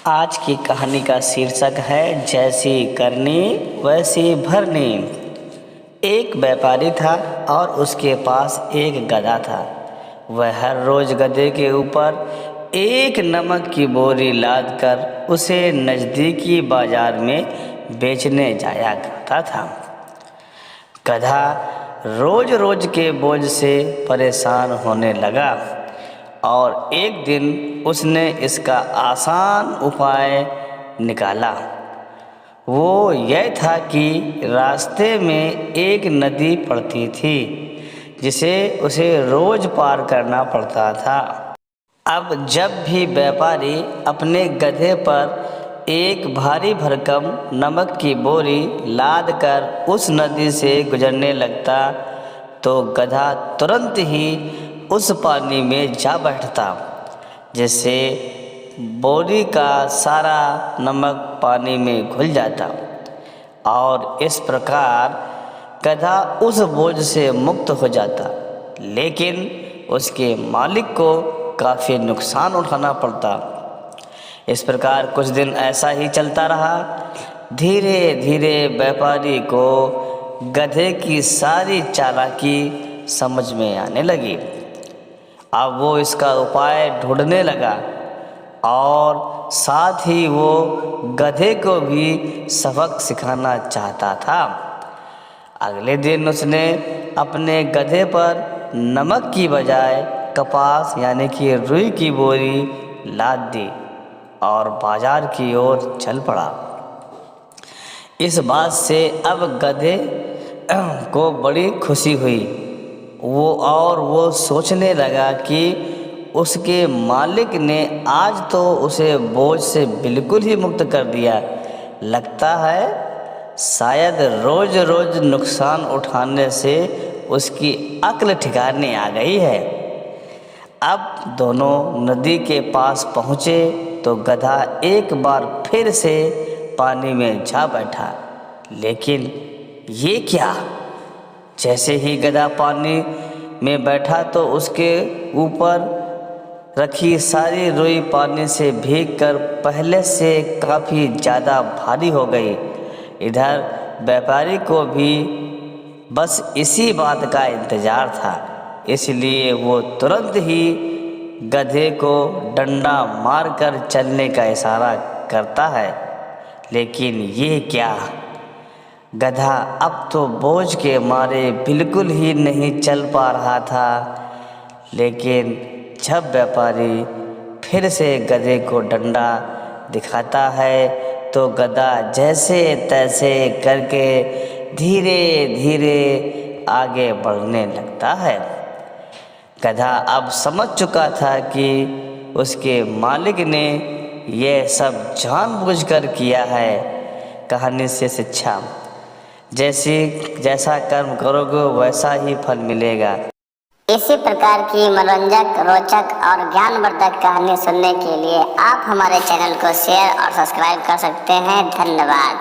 आज की कहानी का शीर्षक है जैसी करनी वैसी भरनी। एक व्यापारी था और उसके पास एक गधा था। वह हर रोज गधे के ऊपर एक नमक की बोरी लाद कर उसे नज़दीकी बाजार में बेचने जाया करता था। गधा रोज रोज के बोझ से परेशान होने लगा और एक दिन उसने इसका आसान उपाय निकाला। वो यह था कि रास्ते में एक नदी पड़ती थी जिसे उसे रोज पार करना पड़ता था। अब जब भी व्यापारी अपने गधे पर एक भारी भरकम नमक की बोरी लाद कर उस नदी से गुजरने लगता तो गधा तुरंत ही उस पानी में जा बैठता, जिससे बोरी का सारा नमक पानी में घुल जाता और इस प्रकार गधा उस बोझ से मुक्त हो जाता। लेकिन उसके मालिक को काफ़ी नुकसान उठाना पड़ता। इस प्रकार कुछ दिन ऐसा ही चलता रहा। धीरे धीरे व्यापारी को गधे की सारी चालाकी समझ में आने लगी। अब वो इसका उपाय ढूंढने लगा और साथ ही वो गधे को भी सबक सिखाना चाहता था। अगले दिन उसने अपने गधे पर नमक की बजाय कपास यानी कि रुई की बोरी लाद दी और बाजार की ओर चल पड़ा। इस बात से अब गधे को बड़ी खुशी हुई। वो सोचने लगा कि उसके मालिक ने आज तो उसे बोझ से बिल्कुल ही मुक्त कर दिया। लगता है शायद रोज रोज नुकसान उठाने से उसकी अक्ल ठिकाने आ गई है। अब दोनों नदी के पास पहुँचे तो गधा एक बार फिर से पानी में जा बैठा। लेकिन ये क्या! जैसे ही गधा पानी में बैठा तो उसके ऊपर रखी सारी रुई पानी से भीगकर पहले से काफ़ी ज़्यादा भारी हो गई। इधर व्यापारी को भी बस इसी बात का इंतज़ार था, इसलिए वो तुरंत ही गधे को डंडा मारकर चलने का इशारा करता है। लेकिन ये क्या! गधा अब तो बोझ के मारे बिल्कुल ही नहीं चल पा रहा था। लेकिन जब व्यापारी फिर से गधे को डंडा दिखाता है तो गधा जैसे तैसे करके धीरे धीरे आगे बढ़ने लगता है। गधा अब समझ चुका था कि उसके मालिक ने यह सब जानबूझकर किया है। कहानी से शिक्षा: जैसा कर्म करोगे वैसा ही फल मिलेगा। इसी प्रकार की मनोरंजक, रोचक और ज्ञानवर्धक कहानी सुनने के लिए आप हमारे चैनल को शेयर और सब्सक्राइब कर सकते हैं। धन्यवाद।